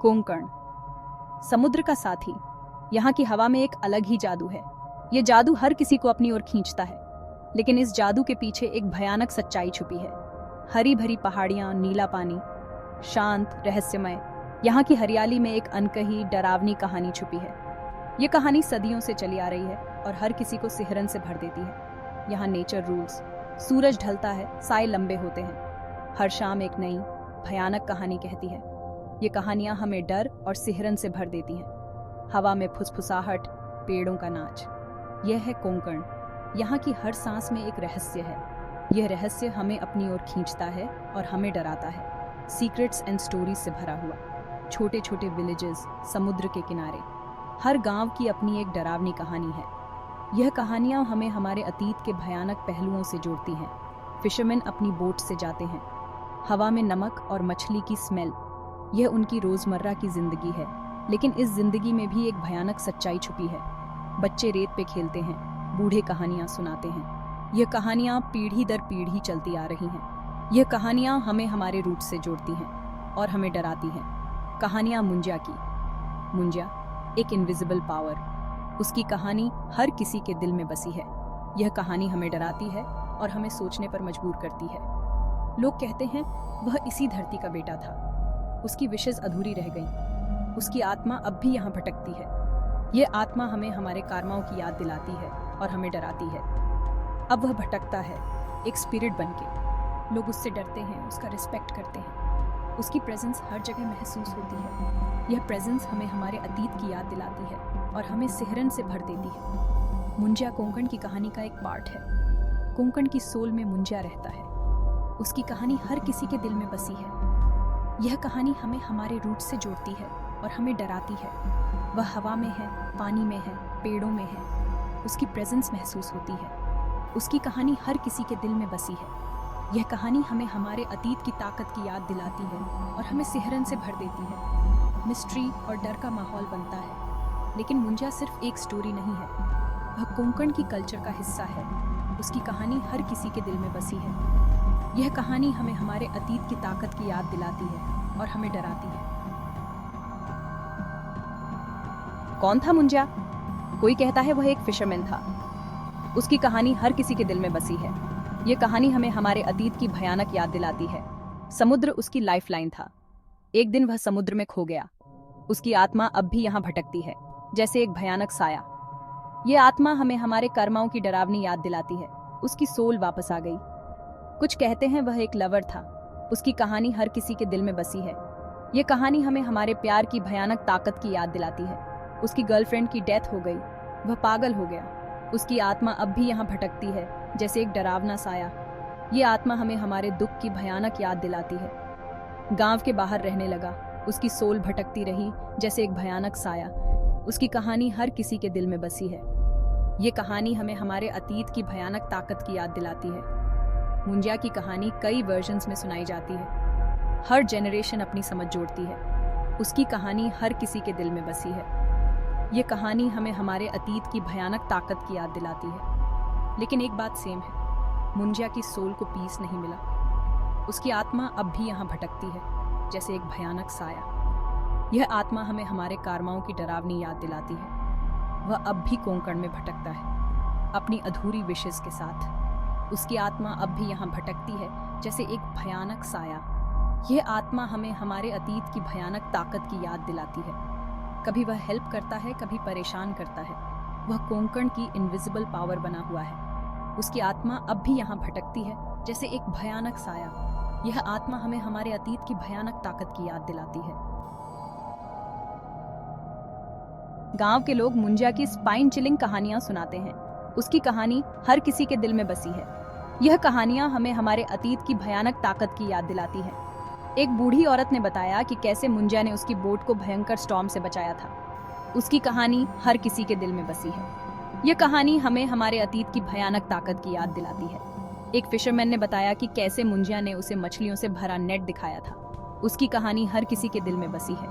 कोंकण, समुद्र का साथी। यहाँ की हवा में एक अलग ही जादू है। ये जादू हर किसी को अपनी ओर खींचता है, लेकिन इस जादू के पीछे एक भयानक सच्चाई छुपी है। हरी भरी पहाड़ियाँ, नीला पानी, शांत, रहस्यमय। यहाँ की हरियाली में एक अनकही डरावनी कहानी छुपी है। ये कहानी सदियों से चली आ रही है और हर किसी को सिहरन से भर देती है। यहाँ नेचर रूल्स, सूरज ढलता है, साए लंबे होते हैं। हर शाम एक नई भयानक कहानी कहती है। ये कहानियां हमें डर और सिहरन से भर देती हैं। हवा में फुसफुसाहट, पेड़ों का नाच। यह है कोंकण। यहाँ की हर सांस में एक रहस्य है। यह रहस्य हमें अपनी ओर खींचता है और हमें डराता है। सीक्रेट्स एंड स्टोरीज से भरा हुआ। छोटे छोटे विलेजेस, समुद्र के किनारे, हर गांव की अपनी एक डरावनी कहानी है। यह कहानियां हमें हमारे अतीत के भयानक पहलुओं से जोड़ती हैं। फिशरमैन अपनी बोट से जाते हैं। हवा में नमक और मछली की स्मेल, यह उनकी रोजमर्रा की जिंदगी है। लेकिन इस जिंदगी में भी एक भयानक सच्चाई छुपी है। बच्चे रेत पे खेलते हैं, बूढ़े कहानियां सुनाते हैं। यह कहानियां पीढ़ी दर पीढ़ी चलती आ रही हैं। यह कहानियां हमें हमारे रूट से जोड़ती हैं और हमें डराती हैं। कहानियां मुंजिया की। मुंजिया एक इनविजिबल पावर। उसकी कहानी हर किसी के दिल में बसी है। यह कहानी हमें डराती है और हमें सोचने पर मजबूर करती है। लोग कहते हैं वह इसी धरती का बेटा था, उसकी विशेष अधूरी रह गई, उसकी आत्मा अब भी यहाँ भटकती है। यह आत्मा हमें हमारे कर्मों की याद दिलाती है और हमें डराती है। अब वह भटकता है, एक स्पिरिट बनके। लोग उससे डरते हैं, उसका रिस्पेक्ट करते हैं। उसकी प्रेजेंस हर जगह महसूस होती है। यह प्रेजेंस हमें हमारे अतीत की याद दिलाती है और हमें सिहरन से भर देती है। मुंजिया कोंकण की कहानी का एक पार्ट है। कोंकण की सोल में मुंजिया रहता है। उसकी कहानी हर किसी के दिल में बसी है। यह कहानी हमें हमारे रूट से जोड़ती है और हमें डराती है। वह हवा में है, पानी में है, पेड़ों में है। उसकी प्रेजेंस महसूस होती है। उसकी कहानी हर किसी के दिल में बसी है। यह कहानी हमें हमारे अतीत की ताकत की याद दिलाती है और हमें सिहरन से भर देती है। मिस्ट्री और डर का माहौल बनता है। लेकिन मुंजिया सिर्फ एक स्टोरी नहीं है, वह कोंकण की कल्चर का हिस्सा है। उसकी कहानी हर किसी के दिल में बसी है। यह कहानी हमें हमारे अतीत की ताकत की याद दिलाती है और हमें डराती है। कौन था मुंजिया? कोई कहता है वह एक फिशरमैन था। उसकी कहानी हर किसी के दिल में बसी है। यह कहानी हमें हमारे अतीत की भयानक याद दिलाती है। समुद्र उसकी लाइफलाइन था। एक दिन वह समुद्र में खो गया। उसकी आत्मा अब भी यहाँ भटकती है, जैसे एक भयानक साया। यह आत्मा हमें हमारे कर्मों की डरावनी याद दिलाती है। उसकी सोल वापस आ गई। कुछ कहते हैं वह एक लवर था। उसकी कहानी हर किसी के दिल में बसी है। यह कहानी हमें हमारे प्यार की भयानक ताकत की याद दिलाती है। उसकी गर्लफ्रेंड की डेथ हो गई, वह पागल हो गया। उसकी आत्मा अब भी यहाँ भटकती है, जैसे एक डरावना साया। ये आत्मा हमें हमारे दुख की भयानक याद दिलाती है। गांव के बाहर रहने लगा। उसकी सोल भटकती रही, जैसे एक भयानक साया। उसकी कहानी हर किसी के दिल में बसी है। ये कहानी हमें हमारे अतीत की भयानक ताकत की याद दिलाती है। मुंजिया की कहानी कई वर्जन्स में सुनाई जाती है। हर जेनरेशन अपनी समझ जोड़ती है। उसकी कहानी हर किसी के दिल में बसी है। ये कहानी हमें हमारे अतीत की भयानक ताकत की याद दिलाती है। लेकिन एक बात सेम है, मुंजिया की सोल को पीस नहीं मिला। उसकी आत्मा अब भी यहाँ भटकती है, जैसे एक भयानक साया। यह आत्मा हमें हमारे कर्मों की डरावनी याद दिलाती है। वह अब भी कोंकण में भटकता है, अपनी अधूरी विशेस के साथ। उसकी आत्मा अब भी यहाँ भटकती है, जैसे एक भयानक साया। यह आत्मा हमें हमारे अतीत की भयानक ताकत की याद दिलाती है। कभी वह हेल्प करता है, कभी परेशान करता है। वह कोंकण की इनविजिबल पावर बना हुआ है। उसकी आत्मा अब भी यहाँ भटकती है, जैसे एक भयानक साया। यह आत्मा हमें हमारे अतीत की भयानक ताकत की याद दिलाती है। गांव के लोग मुंजिया की स्पाइन चिलिंग कहानियां सुनाते हैं। उसकी कहानी हर किसी के दिल में बसी है। यह कहानियां हमें हमारे अतीत की भयानक ताकत की याद दिलाती हैं। एक बूढ़ी औरत ने बताया कि कैसे मुंजिया ने उसकी बोट को भयंकर स्टॉर्म से बचाया था। उसकी कहानी हर किसी के दिल में बसी है। यह कहानी हमें हमारे अतीत की भयानक ताकत की याद दिलाती है। एक फिशरमैन ने बताया कि कैसे मुंजिया ने उसे मछलियों से भरा नेट दिखाया था। उसकी कहानी हर किसी के दिल में बसी है।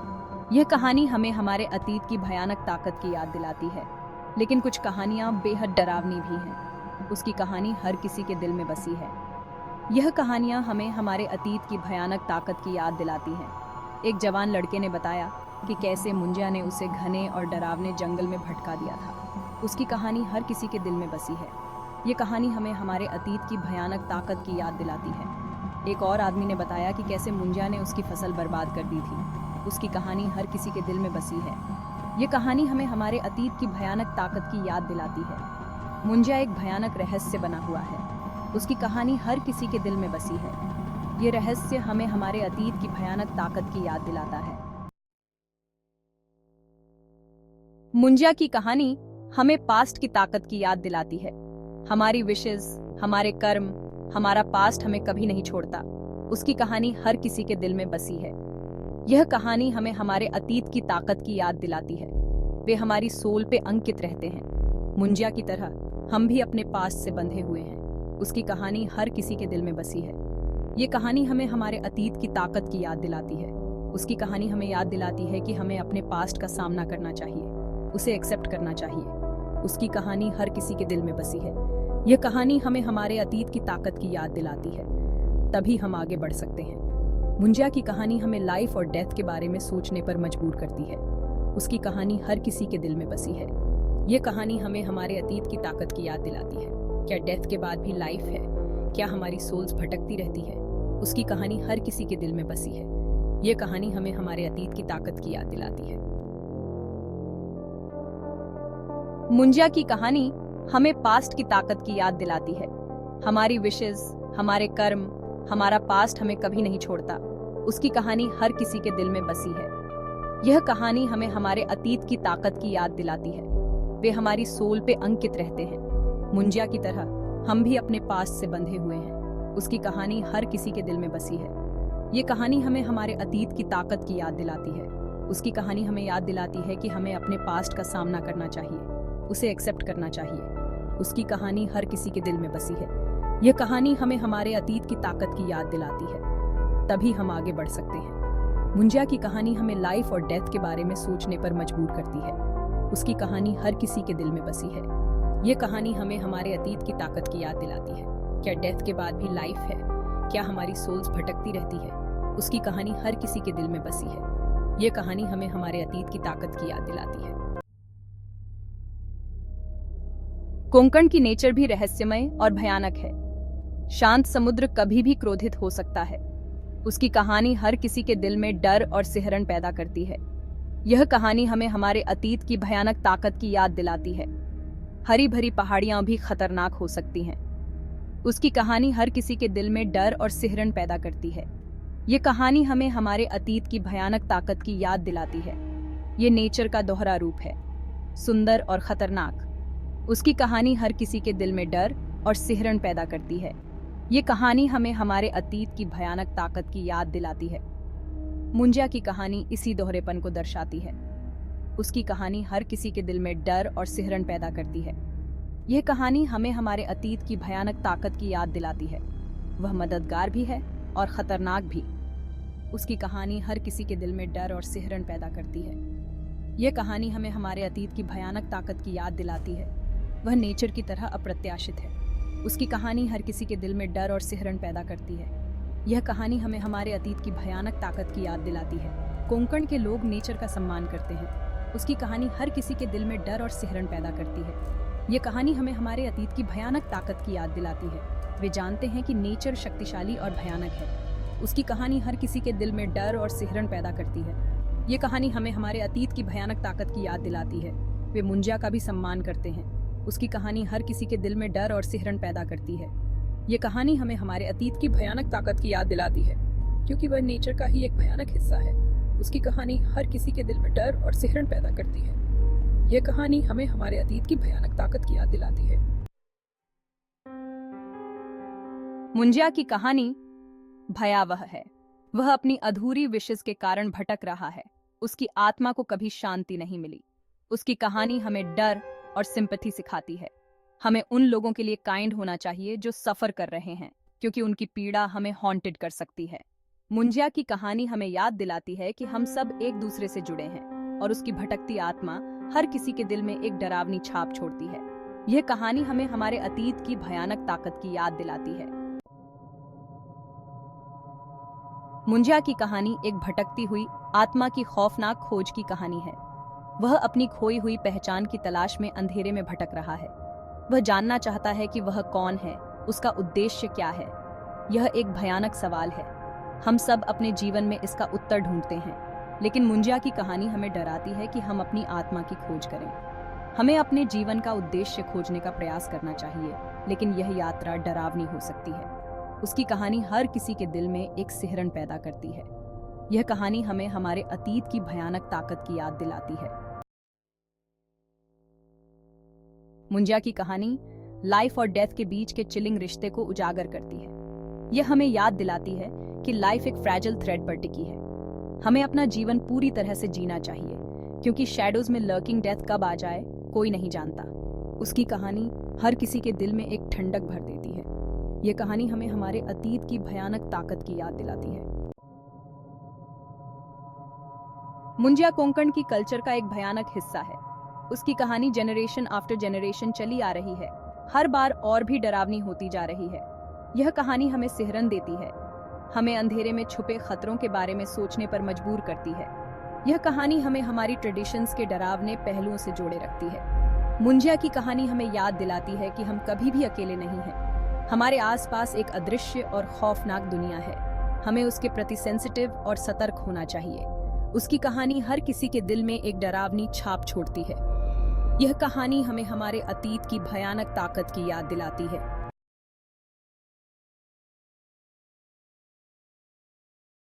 यह कहानी हमें हमारे अतीत की भयानक ताकत की याद दिलाती है। लेकिन कुछ कहानियां बेहद डरावनी भी हैं। उसकी कहानी हर किसी के दिल में बसी है। यह कहानियां हमें हमारे अतीत की भयानक ताकत की याद दिलाती हैं। एक जवान लड़के ने बताया कि कैसे मुंजिया ने उसे घने और डरावने जंगल में भटका दिया था। उसकी कहानी हर किसी के दिल में बसी है। ये कहानी हमें हमारे अतीत की भयानक ताकत की याद दिलाती है। एक और आदमी ने बताया कि कैसे मुंजिया ने उसकी फसल बर्बाद कर दी थी। उसकी कहानी हर किसी के दिल में बसी है। ये कहानी हमें हमारे अतीत की भयानक ताकत की याद दिलाती है। मुंजिया एक भयानक रहस्य बना हुआ है। उसकी कहानी हर किसी के दिल में बसी है। ये रहस्य हमें हमारे अतीत की भयानक ताकत की याद दिलाता है। मुंजिया की कहानी हमें पास्ट की ताकत की याद दिलाती है। हमारी विशेस, हमारे कर्म, हमारा पास्ट हमें कभी नहीं छोड़ता। उसकी कहानी हर किसी के दिल में बसी है। यह कहानी हमें हमारे अतीत की ताकत की याद दिलाती है। वे हमारी सोल पे अंकित रहते हैं। मुंजिया की तरह हम भी अपने पास्ट से बंधे हुए हैं। उसकी कहानी हर किसी के दिल में बसी है। ये कहानी हमें हमारे अतीत की ताकत की याद दिलाती है। उसकी कहानी हमें याद दिलाती है कि हमें अपने पास्ट का सामना करना चाहिए, उसे एक्सेप्ट करना चाहिए। उसकी कहानी हर किसी के दिल में बसी है। यह कहानी हमें हमारे अतीत की ताकत की याद दिलाती है, तभी हम आगे बढ़ सकते हैं। मुंजिया की कहानी हमें लाइफ और डेथ के बारे में सोचने पर मजबूर करती है। उसकी कहानी हर किसी के दिल में बसी है। यह कहानी हमें हमारे अतीत की ताकत की याद दिलाती है। क्या डेथ के बाद भी लाइफ है? क्या हमारी सोल्स भटकती रहती है? उसकी कहानी हर किसी के दिल में बसी है। यह कहानी हमें हमारे अतीत की ताकत की याद दिलाती है। मुंजिया की कहानी हमें पास्ट की ताकत की याद दिलाती है। हमारी विशेस, हमारे कर्म, हमारा पास्ट हमें कभी नहीं छोड़ता। उसकी कहानी हर किसी के दिल में बसी है। यह कहानी हमें हमारे अतीत की ताकत की याद दिलाती है। वे हमारी सोल पे अंकित रहते हैं। मुंजिया की तरह हम भी अपने पास्ट से बंधे हुए हैं। उसकी कहानी हर किसी के दिल में बसी है। ये कहानी हमें हमारे अतीत की ताकत की याद दिलाती है। उसकी कहानी हमें याद दिलाती है कि हमें अपने पास्ट का सामना करना चाहिए, उसे एक्सेप्ट करना चाहिए। उसकी कहानी हर किसी के दिल में बसी है। यह कहानी हमें हमारे अतीत की ताकत की याद दिलाती है, तभी हम आगे बढ़ सकते हैं। मुंजिया की कहानी हमें लाइफ और डेथ के बारे में सोचने पर मजबूर करती है। उसकी कहानी हर किसी के दिल में बसी है। यह कहानी हमें हमारे अतीत की ताकत की याद दिलाती है। क्या डेथ के बाद भी लाइफ है? क्या हमारी सोल्स भटकती रहती है? उसकी कहानी हर किसी के दिल में बसी है। यह कहानी हमें हमारे अतीत की ताकत की याद दिलाती है। कोंकण की नेचर भी रहस्यमय और भयानक है। शांत समुद्र कभी भी क्रोधित हो सकता है। उसकी कहानी हर किसी के दिल में डर और सिहरन पैदा करती है। यह कहानी हमें हमारे अतीत की भयानक ताकत की याद दिलाती है। हरी भरी पहाड़ियां भी खतरनाक हो सकती हैं। उसकी कहानी हर किसी के दिल में डर और सिहरन पैदा करती है। ये कहानी हमें हमारे अतीत की भयानक ताकत की याद दिलाती है। ये नेचर का दोहरा रूप है, सुंदर और खतरनाक। उसकी कहानी हर किसी के दिल में डर और सिहरन पैदा करती है। ये कहानी हमें हमारे अतीत की भयानक ताकत की याद दिलाती है। मुंजिया की कहानी इसी दोहरेपन को दर्शाती है। उसकी कहानी हर किसी के दिल में डर और सिहरन पैदा करती है। यह कहानी हमें हमारे अतीत की भयानक ताकत की याद दिलाती है। वह मददगार भी है और खतरनाक भी। उसकी कहानी हर किसी के दिल में डर और सिहरन पैदा करती है। यह कहानी हमें हमारे अतीत की भयानक ताकत की याद दिलाती है। वह नेचर की तरह अप्रत्याशित है। उसकी कहानी हर किसी के दिल में डर और सिहरन पैदा करती है। यह कहानी हमें हमारे अतीत की भयानक ताकत की याद दिलाती है। कोंकण के लोग नेचर का सम्मान करते हैं। उसकी कहानी हर किसी के दिल में डर और सिहरन पैदा करती है। यह कहानी हमें हमारे अतीत की भयानक ताकत की याद दिलाती है। वे जानते हैं कि नेचर शक्तिशाली और भयानक है। उसकी कहानी हर किसी के दिल में डर और सिहरन पैदा करती है। ये कहानी हमें हमारे अतीत की भयानक ताकत की याद दिलाती है। वे मुंजिया का भी सम्मान करते हैं। उसकी कहानी हर किसी के दिल में डर और सिहरन पैदा करती है। ये कहानी हमें हमारे अतीत की भयानक ताकत की याद दिलाती है, क्योंकि वह नेचर का ही एक भयानक हिस्सा है। उसकी कहानी हर किसी के दिल में डर और सिहरन पैदा करती है। यह कहानी हमें हमारे अतीत की भयानक ताकत की याद दिलाती है। मुंजिया की कहानी भयावह है। वह अपनी अधूरी विशेस के कारण भटक रहा है। उसकी आत्मा को कभी शांति नहीं मिली। उसकी कहानी हमें डर और सिंपैथी सिखाती है। हमें उन लोगों के लिए काइंड होना चाहिए जो सफर कर रहे हैं, क्योंकि उनकी पीड़ा हमें हॉन्टेड कर सकती है। मुंजिया की कहानी हमें याद दिलाती है कि हम सब एक दूसरे से जुड़े हैं और उसकी भटकती आत्मा हर किसी के दिल में एक डरावनी छाप छोड़ती है। यह कहानी हमें हमारे अतीत की भयानक ताकत की याद दिलाती है। मुंजिया की कहानी एक भटकती हुई आत्मा की खौफनाक खोज की कहानी है। वह अपनी खोई हुई पहचान की तलाश में अंधेरे में भटक रहा है। वह जानना चाहता है कि वह कौन है, उसका उद्देश्य क्या है। यह एक भयानक सवाल है। हम सब अपने जीवन में इसका उत्तर ढूंढते हैं, लेकिन मुंजिया की कहानी हमें डराती है कि हम अपनी आत्मा की खोज करें। हमें अपने जीवन का उद्देश्य खोजने का प्रयास करना चाहिए, लेकिन यह यात्रा डरावनी हो सकती है। उसकी कहानी हर किसी के दिल में एक सिहरन पैदा करती है। यह कहानी हमें हमारे अतीत की भयानक ताकत की याद दिलाती है। मुंजिया की कहानी लाइफ और डेथ के बीच के चिलिंग रिश्ते को उजागर करती है। यह हमें याद दिलाती है कि लाइफ एक फ्रैजिल थ्रेड पर टिकी है। हमें अपना जीवन पूरी तरह से जीना चाहिए, क्योंकि शैडोज में लर्किंग डेथ कब आ जाए कोई नहीं जानता। उसकी कहानी हर किसी के दिल में एक ठंडक भर देती है। यह कहानी हमें हमारे अतीत की भयानक ताकत की याद दिलाती है। मुंजिया कोंकण की कल्चर का एक भयानक हिस्सा है। उसकी कहानी जनरेशन आफ्टर जनरेशन चली आ रही है, हर बार और भी डरावनी होती जा रही है। यह कहानी हमें सिहरन देती है, हमें अंधेरे में छुपे खतरों के बारे में सोचने पर मजबूर करती है। यह कहानी हमें हमारी ट्रेडिशंस के डरावने पहलुओं से जोड़े रखती है। मुंजिया की कहानी हमें याद दिलाती है कि हम कभी भी अकेले नहीं हैं। हमारे आसपास एक अदृश्य और खौफनाक दुनिया है। हमें उसके प्रति सेंसिटिव और सतर्क होना चाहिए। उसकी कहानी हर किसी के दिल में एक डरावनी छाप छोड़ती है। यह कहानी हमें हमारे अतीत की भयानक ताकत की याद दिलाती है।